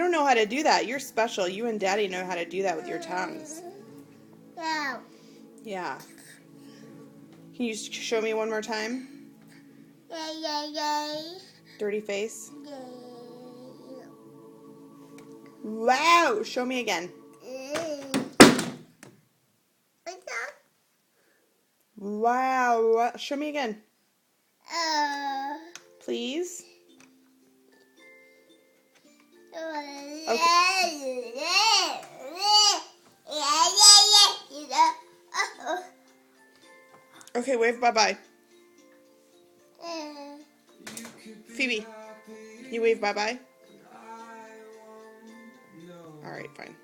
don't know how to do that. You're special. You and Daddy know how to do that with your tongues. Yeah. Yeah. Can you show me one more time? Yeah. Dirty face. Yeah. Wow. Show me again. What's that? Wow. Show me again. Uh. Please. Okay, wave bye-bye. Phoebe, you wave bye-bye? All right, fine.